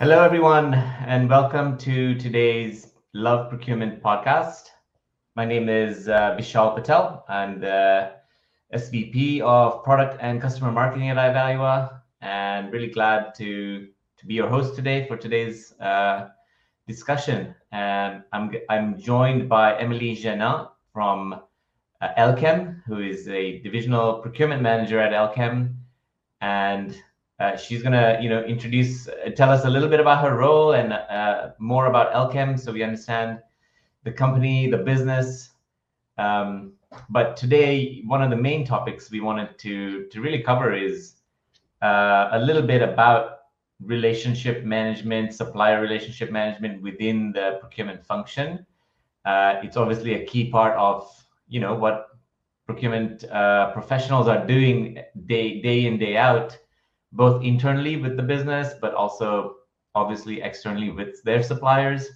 Hello, everyone, and welcome to today's Love Procurement podcast. My name is Vishal Patel. I'm the SVP of Product and Customer Marketing at Ivalua, and really glad to be your host today for today's discussion. And I'm joined by Emilie Génin from Elkem, who is a Divisional Procurement Manager at Elkem, and she's gonna, tell us a little bit about her role and more about Elkem, so we understand the company, the business. But today, one of the main topics we wanted to really cover is a little bit about relationship management, supplier relationship management within the procurement function. It's obviously a key part of what procurement professionals are doing day in, day out, both internally with the business, but also obviously externally with their suppliers.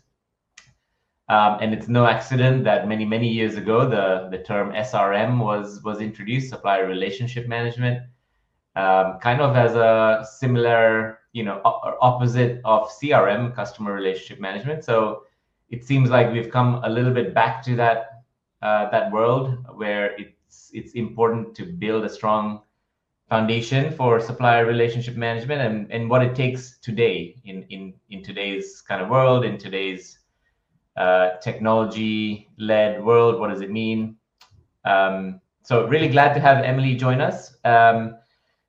And it's no accident that many years ago the term SRM was introduced, supplier relationship management, kind of as a similar, opposite of CRM, customer relationship management. So it seems like we've come a little bit back to that world where it's important to build a strong foundation for supplier relationship management and what it takes today in today's kind of world, in today's technology-led world. What does it mean? So really glad to have Emilie join us.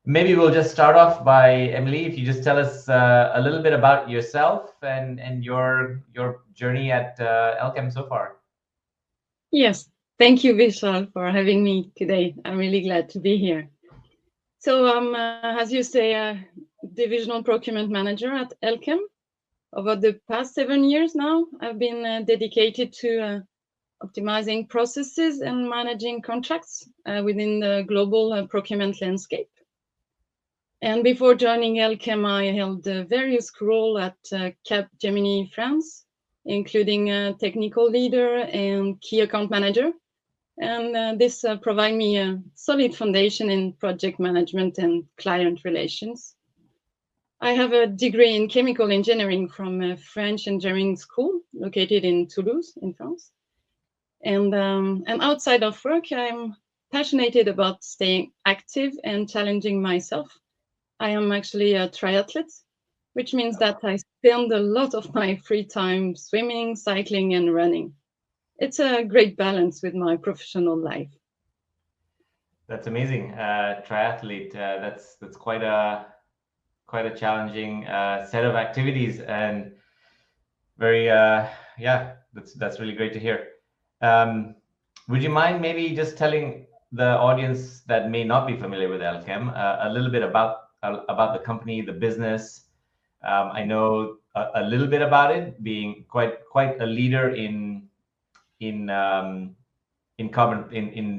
Maybe we'll just start off by, Emilie, if you just tell us a little bit about yourself and your journey at Elkem so far. Yes, thank you, Vishal, for having me today. I'm really glad to be here. So as you say, a Divisional Procurement Manager at Elkem. Over the past 7 years now, I've been dedicated to optimizing processes and managing contracts within the global procurement landscape. And before joining Elkem, I held various roles at Genin, France, including technical leader and key account manager. And this provides me a solid foundation in project management and client relations. I have a degree in chemical engineering from a French engineering school located in Toulouse, in France. And outside of work, I'm passionate about staying active and challenging myself. I am actually a triathlete, which means that I spend a lot of my free time swimming, cycling, and running. It's a great balance with my professional life. That's amazing. Triathlete. That's quite a challenging set of activities, and very that's really great to hear. Would you mind maybe just telling the audience that may not be familiar with Elkem a little bit about the company, the business? I know a little bit about it, being quite a leader in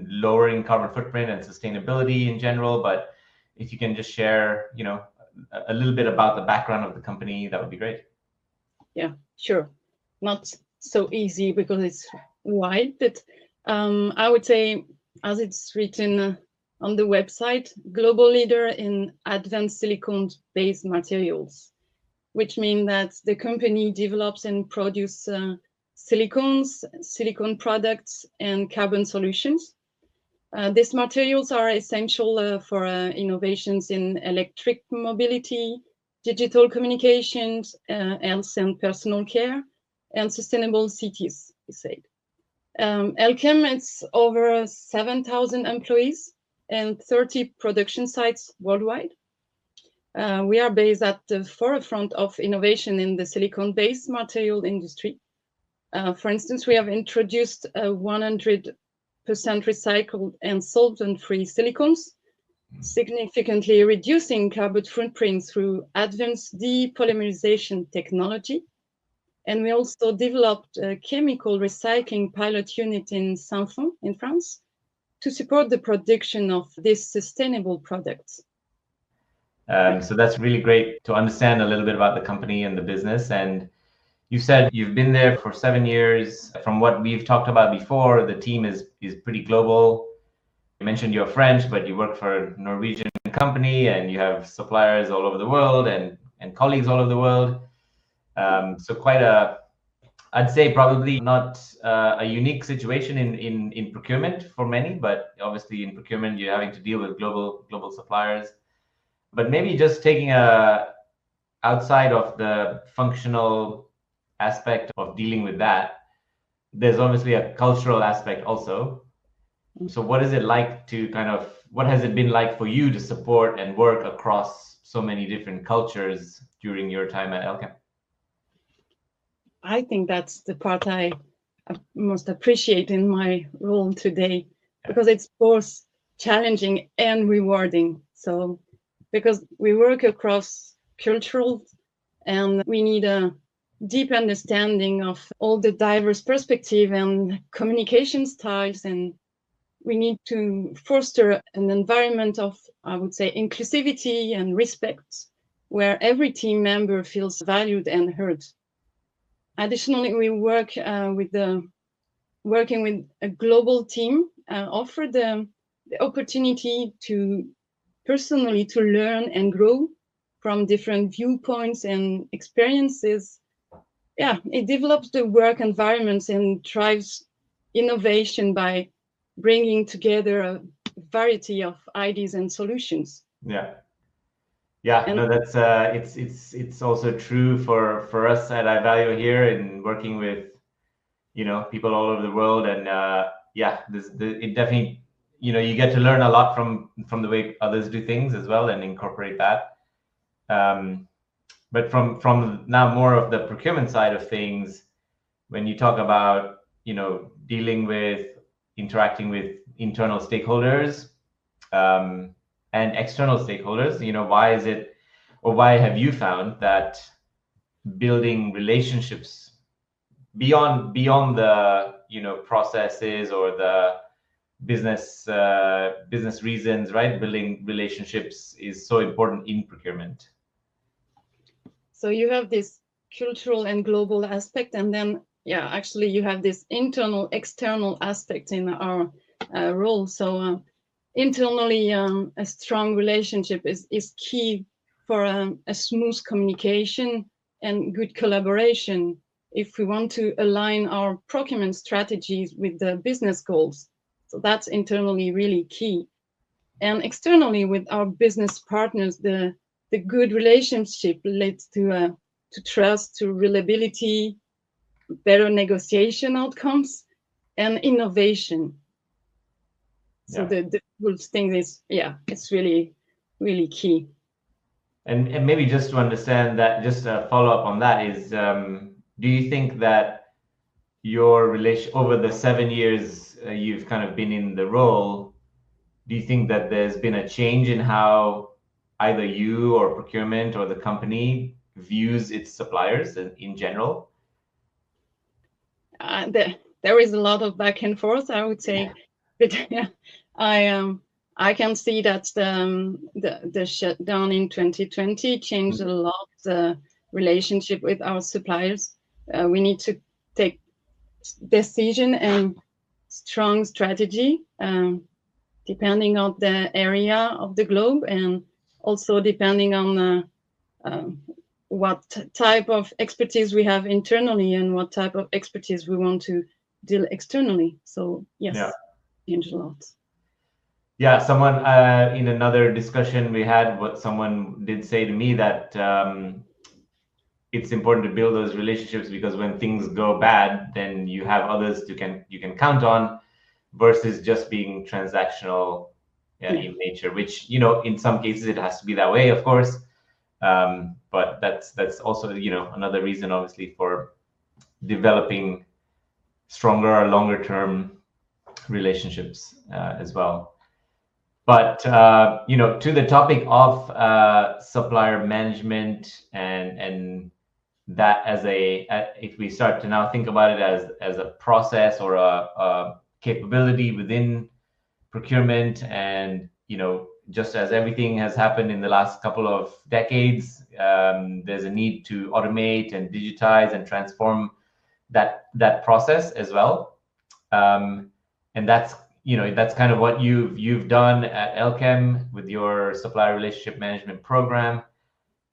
lowering carbon footprint and sustainability in general. But if you can just share, a little bit about the background of the company, that would be great. Yeah, sure. Not so easy because it's wide, but I would say, as it's written on the website, global leader in advanced silicone-based materials, which means that the company develops and produces silicones, silicone products, and carbon solutions. These materials are essential for innovations in electric mobility, digital communications, health and personal care, and sustainable cities, we said. Elkem, it's over 7,000 employees and 30 production sites worldwide. We are based at the forefront of innovation in the silicone-based material industry. For instance, we have introduced 100% recycled and solvent-free silicones, significantly reducing carbon footprint through advanced depolymerization technology. And we also developed a chemical recycling pilot unit in Saint-Fond in France to support the production of these sustainable products. So that's really great to understand a little bit about the company and the business. And you said you've been there for 7 years. From what we've talked about before, the team is pretty global. You mentioned you're French, but you work for a Norwegian company and you have suppliers all over the world and colleagues all over the world. So quite a, I'd say probably not a unique situation in procurement for many, but obviously in procurement you're having to deal with global suppliers. But maybe just taking a outside of the functional aspect of dealing with that, there's obviously a cultural aspect also. So what is it like to what has it been like for you to support and work across so many different cultures during your time at Elkem? I think that's the part I most appreciate in my role today, because it's both challenging and rewarding. So, because we work across cultural and we need a deep understanding of all the diverse perspective and communication styles, and we need to foster an environment of, I would say, inclusivity and respect, where every team member feels valued and heard. Additionally, we working with a global team, offer the opportunity to personally to learn and grow from different viewpoints and experiences. Yeah, it develops the work environments and drives innovation by bringing together a variety of ideas and solutions. Yeah, And no, that's it's also true for us at iValue here in working with people all over the world, and yeah, it definitely you get to learn a lot from the way others do things as well and incorporate that. But from now more of the procurement side of things, when you talk about dealing with interacting with internal stakeholders and external stakeholders, why is it, or why have you found that building relationships beyond the processes or the business reasons, right? Building relationships is so important in procurement. so you have this cultural and global aspect, and then actually you have this internal external aspect in our role. So internally, a strong relationship is key for a smooth communication and good collaboration if we want to align our procurement strategies with the business goals. So that's internally really key. And externally, with our business partners, the good relationship leads to trust, to reliability, better negotiation outcomes, and innovation. So the whole thing is, it's really, really key. And maybe just to understand that, just a follow up on that is, do you think that your relation over the 7 years you've kind of been in the role, do you think that there's been a change in how either you or procurement or the company views its suppliers in general? There is a lot of back and forth, I would say, but I can see that the shutdown in 2020 changed a lot the relationship with our suppliers. We need to take decision and strong strategy depending on the area of the globe, and also depending on what type of expertise we have internally and what type of expertise we want to deal externally. So yes, change a lot. Yeah, someone in another discussion we had, what someone did say to me that it's important to build those relationships because when things go bad, then you have others you can count on, versus just being transactional in nature. Which in some cases it has to be that way, of course, but that's also another reason, obviously, for developing stronger, longer term relationships as well. But to the topic of supplier management and that if we start to now think about it as a process or a capability within procurement, and just as everything has happened in the last couple of decades, there's a need to automate and digitize and transform that process as well, and that's kind of what you've done at Elkem with your supplier relationship management program.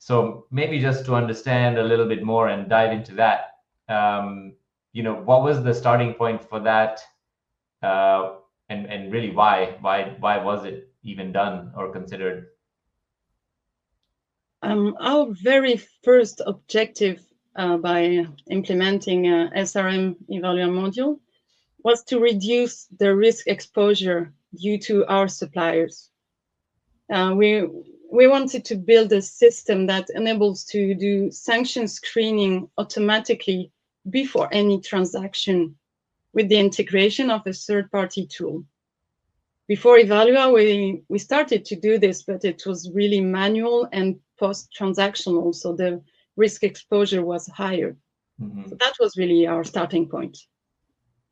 So maybe just to understand a little bit more and dive into that, what was the starting point for that, and really why was it even done or considered? Our very first objective by implementing a SRM Evalua module was to reduce the risk exposure due to our suppliers. We wanted to build a system that enables to do sanction screening automatically before any transaction with the integration of a third-party tool. Before Evalua, we started to do this, but it was really manual and post-transactional, so the risk exposure was higher. Mm-hmm. So that was really our starting point.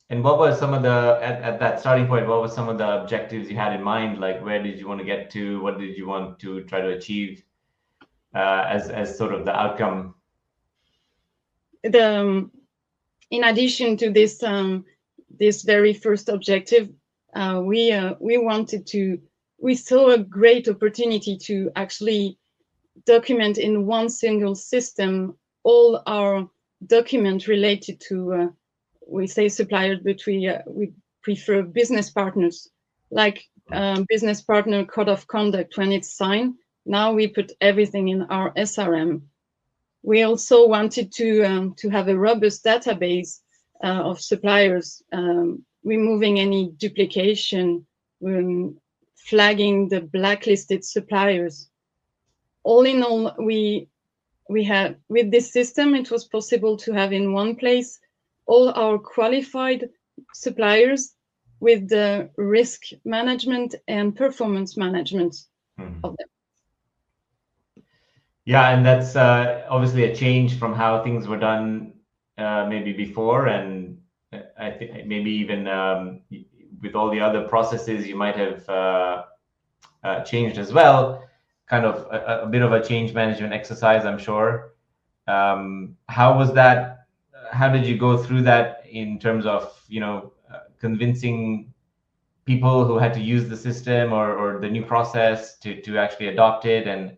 And what was some of the, at that starting point, what were some of the objectives you had in mind? Like, where did you want to get to? What did you want to try to achieve as sort of the outcome? In addition to this, this very first objective, we saw a great opportunity to actually document in one single system all our documents related to, we say suppliers, but we prefer business partners, like business partner code of conduct. When it's signed, now we put everything in our SRM. We also wanted to have a robust database of suppliers, removing any duplication, flagging the blacklisted suppliers. All in all, we had, with this system, it was possible to have in one place all our qualified suppliers with the risk management and performance management of them. Yeah, and that's obviously a change from how things were done maybe before, and I think maybe even with all the other processes you might have changed as well. Kind of a bit of a change management exercise, I'm sure. How was that? How did you go through that in terms of convincing people who had to use the system or the new process to actually adopt it? And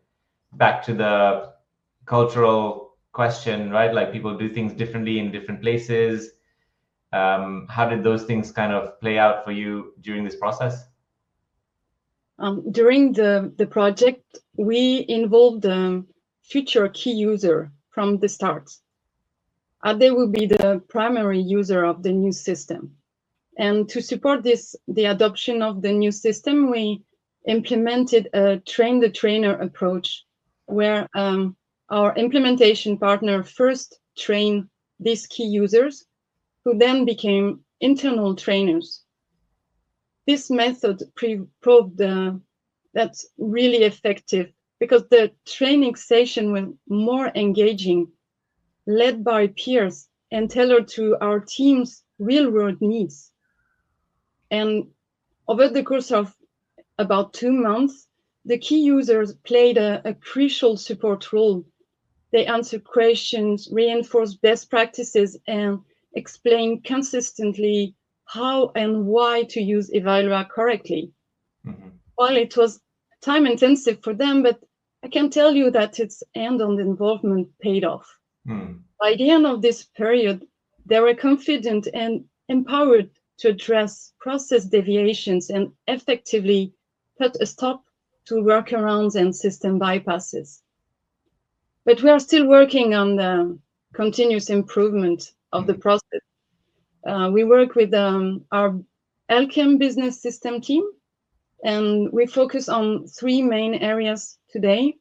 back to the cultural question, right? Like, people do things differently in different places. How did those things kind of play out for you during this process? During the project, we involved the future key user from the start. They will be the primary user of the new system. And to support the adoption of the new system, we implemented a train-the-trainer approach, where our implementation partner first trained these key users, who then became internal trainers. This method proved that's really effective, because the training session was more engaging, led by peers, and tailored to our team's real-world needs. And over the course of about 2 months, the key users played a crucial support role. They answered questions, reinforced best practices, and explained consistently how and why to use Evalua correctly. Mm-hmm. While it was time intensive for them, but I can tell you that its hands-on involvement paid off. Mm. By the end of this period, they were confident and empowered to address process deviations and effectively put a stop to workarounds and system bypasses. But we are still working on the continuous improvement of the process. We work with our Elkem business system team, and we focus on 3 main areas today.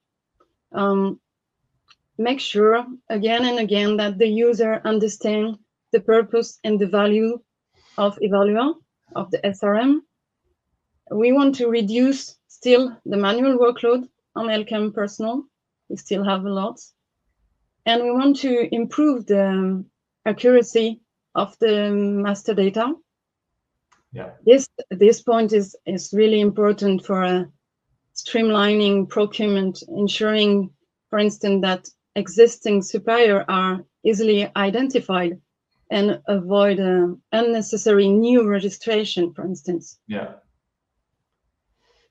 Make sure again and again that the user understands the purpose and the value of Evalua, of the SRM. We want to reduce still the manual workload on Elkem personnel. We still have a lot. And we want to improve the accuracy of the master data. Yeah. This point is really important for streamlining procurement, ensuring, for instance, that existing suppliers are easily identified and avoid unnecessary new registration, for instance. Yeah.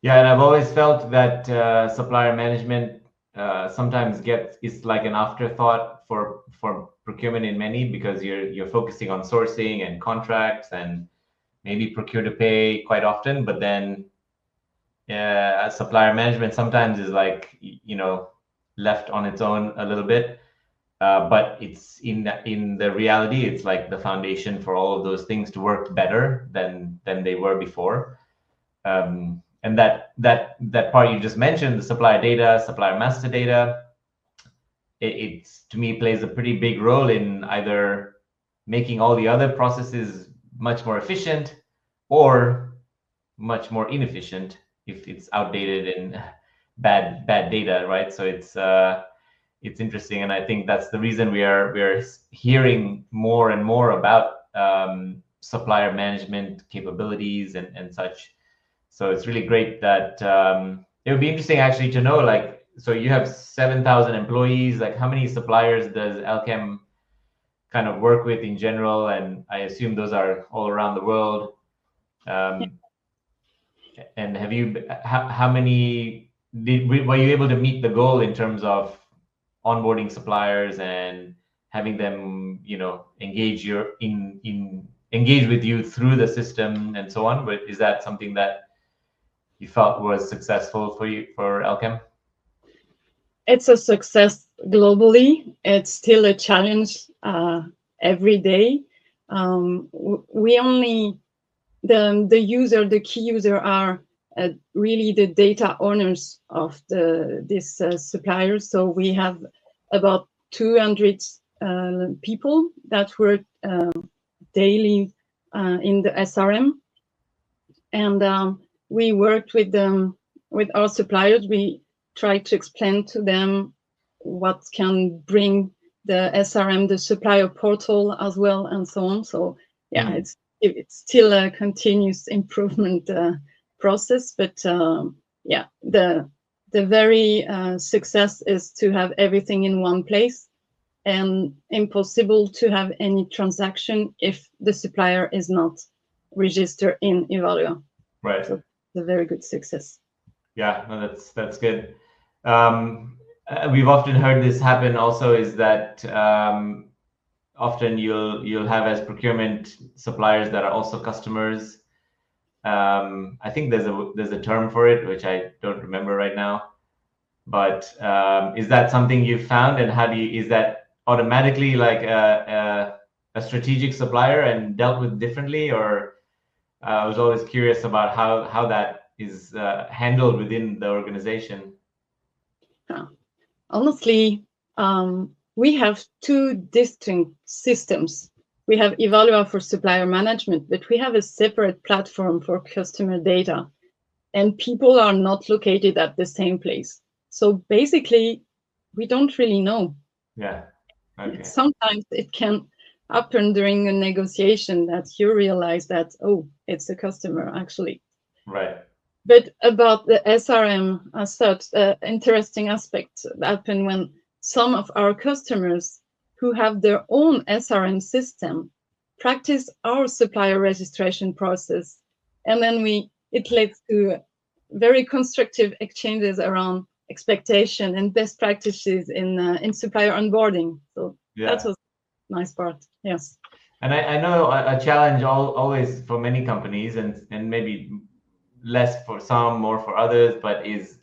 Yeah, and I've always felt that supplier management sometimes is like an afterthought for procurement in many, because you're focusing on sourcing and contracts and maybe procure to pay quite often, but then supplier management sometimes is like, left on its own a little bit. But it's in the reality, it's like the foundation for all of those things to work better than they were before. And that part you just mentioned, the supplier data, supplier master data, it's to me plays a pretty big role in either making all the other processes much more efficient or much more inefficient if it's outdated and bad data, right? So it's interesting, and I think that's the reason we are hearing more and more about supplier management capabilities and such. So it's really great that it would be interesting actually to know, like, so you have 7,000 employees, like how many suppliers does Elkem kind of work with in general? And I assume those are all around the world. And have you, how many, were you able to meet the goal in terms of onboarding suppliers and having them, engage engage with you through the system and so on? But is that something that you felt was successful for Elkem? It's a success globally. It's still a challenge every day. We only the key user are really the data owners of this suppliers. So we have about 200 people that work daily in the SRM, and we worked with our suppliers. We try to explain to them what can bring the SRM, the supplier portal as well, and so on. So yeah, it's still a continuous improvement process, but yeah, the very success is to have everything in one place, and impossible to have any transaction if the supplier is not registered in Evalua. Right. So it's a very good success. Yeah, no, that's good. We've often heard this happen also, is that often you'll have as procurement suppliers that are also customers. I think there's a term for it, which I don't remember right now. But is that something you've found, and is that automatically like a strategic supplier and dealt with differently? Or I was always curious about how that is handled within the organization. Honestly, we have two distinct systems. We have Evalua for supplier management, but we have a separate platform for customer data, and people are not located at the same place. So basically, we don't really know. Yeah. Okay. Sometimes it can happen during a negotiation that you realize that, oh, it's a customer actually. Right. But about the SRM as such, interesting aspect happen when some of our customers who have their own SRM system practice our supplier registration process, and then it leads to very constructive exchanges around expectation and best practices in supplier onboarding. So yeah. That was a nice part. Yes. And I know a challenge always for many companies, and maybe less for some, more for others, but is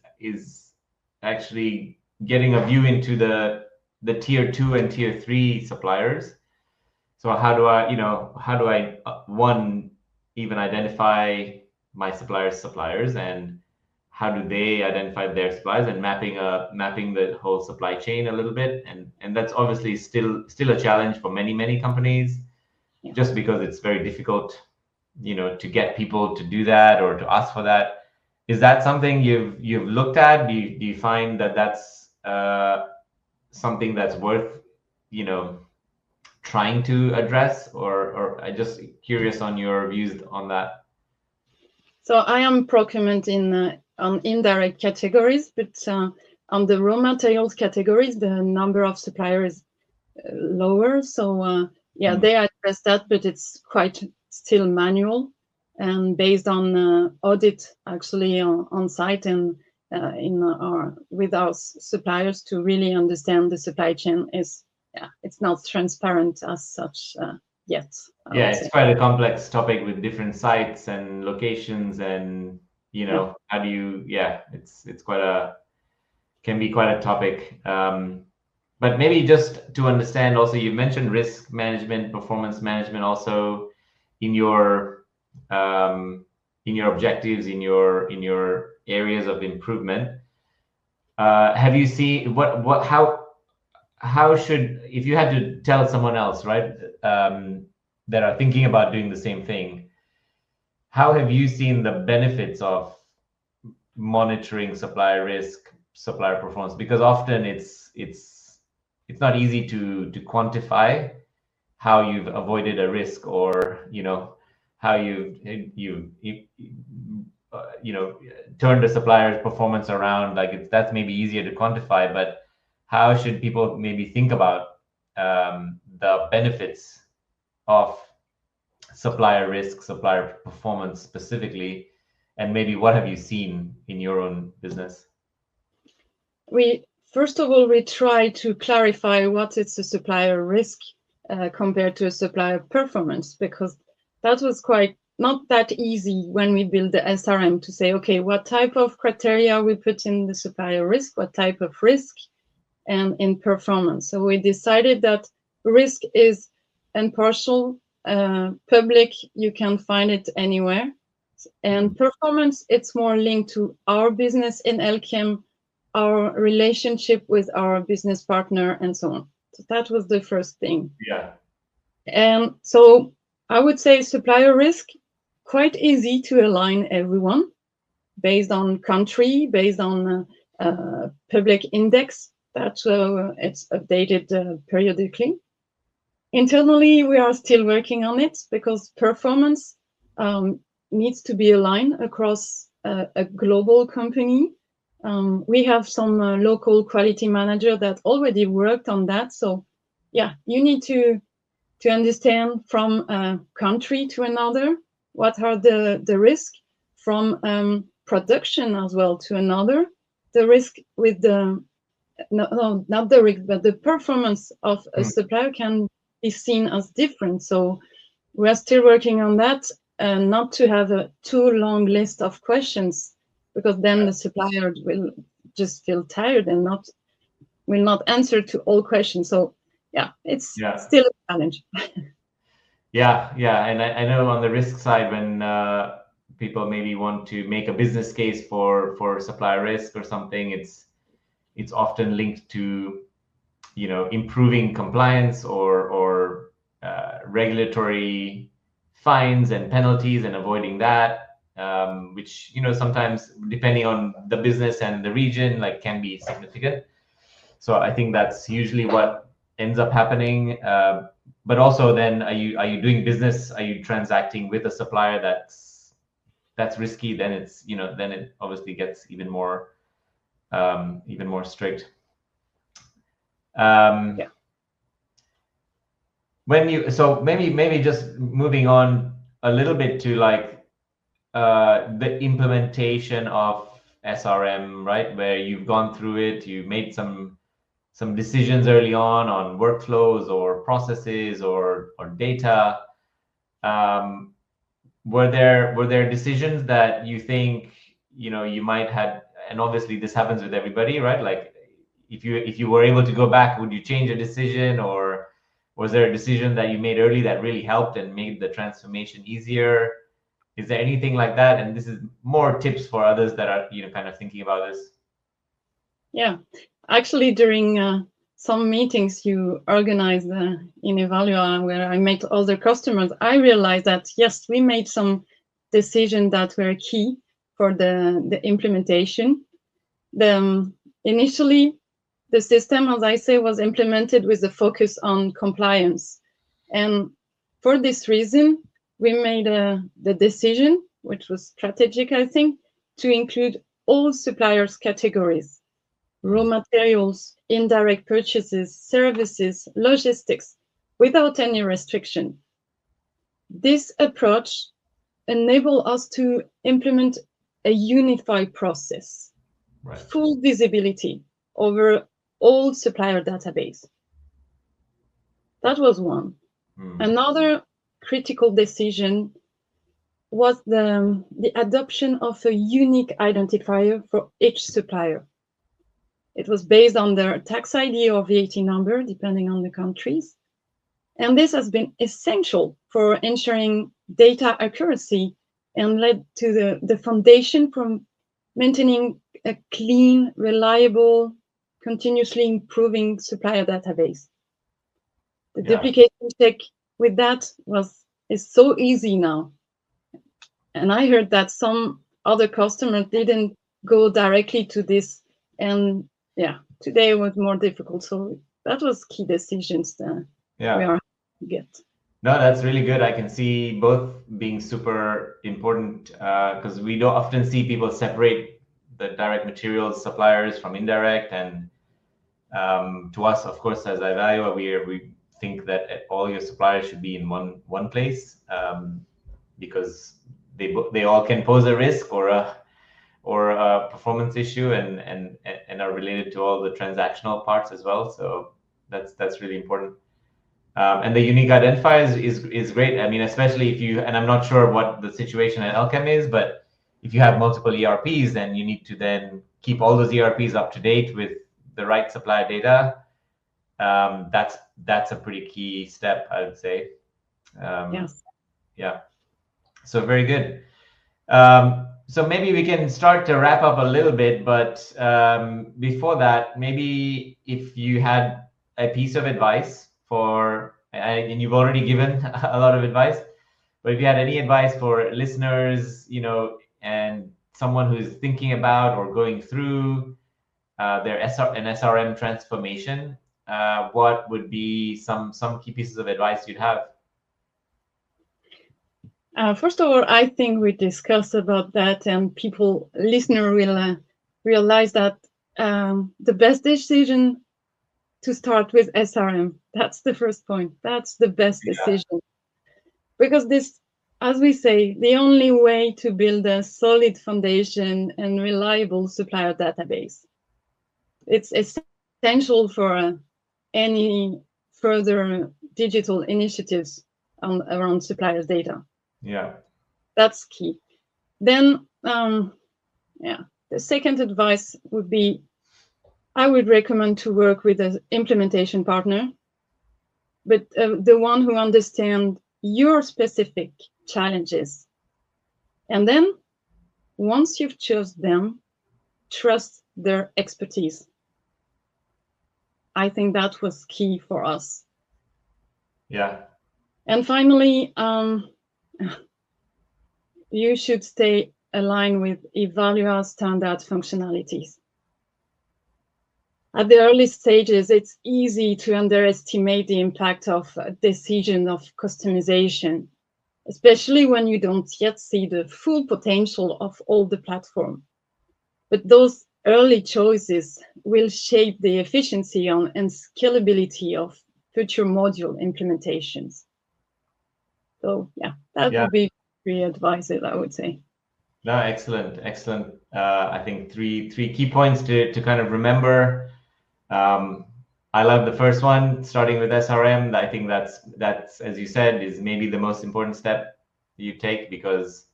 actually getting a view into the tier 2 and tier 3 suppliers. So how do I one, even identify my suppliers, and how do they identify their suppliers, and mapping the whole supply chain a little bit, and that's obviously still a challenge for many companies, just because it's very difficult, to get people to do that or to ask for that. Is that something you've looked at? Do you find that that's something that's worth, trying to address, or I just curious on your views on that? So I am procurement on indirect categories, but on the raw materials categories, the number of suppliers is lower. So they address that, but it's quite still manual and based on audit actually on site, and with our suppliers to really understand the supply chain is, it's not transparent as such yet. Yeah, it's quite a complex topic with different sites and locations, and how do you? Yeah, it's can be quite a topic. But maybe just to understand, also you mentioned risk management, performance management, also in your objectives, in your areas of improvement. Have you seen how should, if you had to tell someone else, right, that are thinking about doing the same thing, how have you seen the benefits of monitoring supplier risk, supplier performance? Because often it's not easy to quantify how you've avoided a risk, or how you turned a supplier's performance around. Like that's maybe easier to quantify, but how should people maybe think about the benefits of supplier risk, supplier performance specifically, and maybe what have you seen in your own business? First of all, we try to clarify what is a supplier risk compared to a supplier performance, because that was quite not that easy when we build the SRM to say, okay, what type of criteria we put in the supplier risk, what type of risk, and in performance. So we decided that risk is impartial, public, you can find it anywhere. And performance, it's more linked to our business in Elkem, our relationship with our business partner, and so on. So that was the first thing. Yeah. And so I would say supplier risk, quite easy to align everyone based on country, based on public index. That it's updated periodically. Internally, we are still working on it because performance needs to be aligned across a global company. We have some local quality manager that already worked on that. So yeah, you need to understand from a country to another, what are the risk from production as well to another, the risk with the, no, not the risk, but the performance of a supplier can be seen as different. So we are still working on that, and not to have a too long list of questions, because then the supplier will just feel tired and will not answer to all questions. So yeah, it's still a challenge. Yeah, and I know on the risk side, when people maybe want to make a business case for supplier risk or something, it's often linked to improving compliance or regulatory fines and penalties and avoiding that, which sometimes, depending on the business and the region, like can be significant. So I think that's usually what ends up happening. But also, then are you doing business? Are you transacting with a supplier that's risky? Then it's then it obviously gets even more strict. When you, so maybe just moving on a little bit to like the implementation of SRM, right? Where you've gone through it, you made some decisions early on workflows or processes or data. Were there decisions that you think you might have, and obviously this happens with everybody, right? Like if you were able to go back, would you change a decision, or was there a decision that you made early that really helped and made the transformation easier? Is there anything like that? And this is more tips for others that are kind of thinking about this. Yeah, actually, during some meetings you organized in Evalua, where I met other customers, I realized that yes, we made some decisions that were key for the implementation. Initially, the system, as I say, was implemented with a focus on compliance, and for this reason, we made the decision, which was strategic, I think, to include all suppliers categories: raw materials, indirect purchases, services, logistics, without any restriction. This approach enables us to implement a unified process Right. full visibility over all supplier database. That was one. Another critical decision was the adoption of a unique identifier for each supplier. It was based on their tax ID or VAT number, depending on the countries. And this has been essential for ensuring data accuracy and led to the foundation for maintaining a clean, reliable, continuously improving supplier database. The duplication check with that is so easy now. And I heard that some other customers didn't go directly to this. And today it was more difficult. So that was key decisions that we are to get. No, that's really good. I can see both being super important because we don't often see people separate the direct materials suppliers from indirect. And to us, of course, as Ivalua, we think that all your suppliers should be in one place because they all can pose a risk or a performance issue and are related to all the transactional parts as well. So that's really important. And the unique identifiers is great. I mean, especially if you, and I'm not sure what the situation at Elkem is, but if you have multiple ERPs, then you need to then keep all those ERPs up to date with the right supplier data. That's a pretty key step, I would say. Yes. Yeah. So very good. So maybe we can start to wrap up a little bit, but before that, maybe if you had a piece of advice and you've already given a lot of advice, but if you had any advice for listeners, and someone who's thinking about or going through an SRM transformation, what would be some key pieces of advice you'd have? First of all, I think we discussed about that, and listener will realize that the best decision to start with SRM. That's the first point. That's the best decision. Because this, as we say, the only way to build a solid foundation and reliable supplier database. It's essential for any further digital initiatives around suppliers' data. Yeah. That's key. Then, the second advice would be, I would recommend to work with an implementation partner, but the one who understands your specific challenges. And then, once you've chosen them, trust their expertise. I think that was key for us. Yeah. And finally, you should stay aligned with Evalua standard functionalities. At the early stages, it's easy to underestimate the impact of a decision of customization, especially when you don't yet see the full potential of all the platform. But those early choices will shape the efficiency and scalability of future module implementations. So that would be three advices, I would say. No, excellent. I think three key points to kind of remember. I love the first one, starting with SRM. I think that's as you said, is maybe the most important step you take, because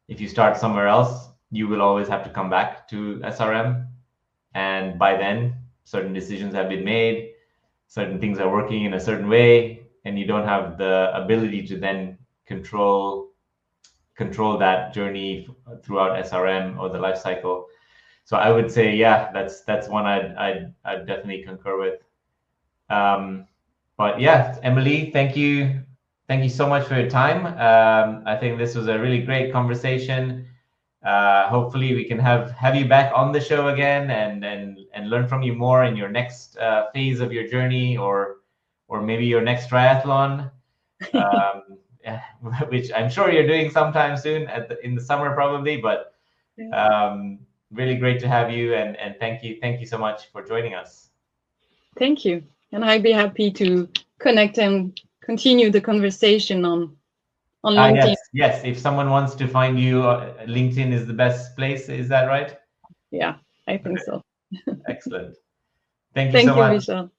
if you start somewhere else, you will always have to come back to SRM. And by then, certain decisions have been made, certain things are working in a certain way, and you don't have the ability to then control that journey throughout SRM or the life cycle. So I would say, that's one I'd definitely concur with. But Emilie, thank you so much for your time. I think this was a really great conversation. Hopefully we can have you back on the show again and learn from you more in your next phase of your journey, or maybe your next triathlon, which I'm sure you're doing sometime soon in the summer probably. But really great to have you, and thank you so much for joining us. Thank you, and I'd be happy to connect and continue the conversation on LinkedIn. Yes. If someone wants to find you, LinkedIn is the best place. Is that right? Yeah. I think so. Excellent. Thank you Thank so you, much. Vishal.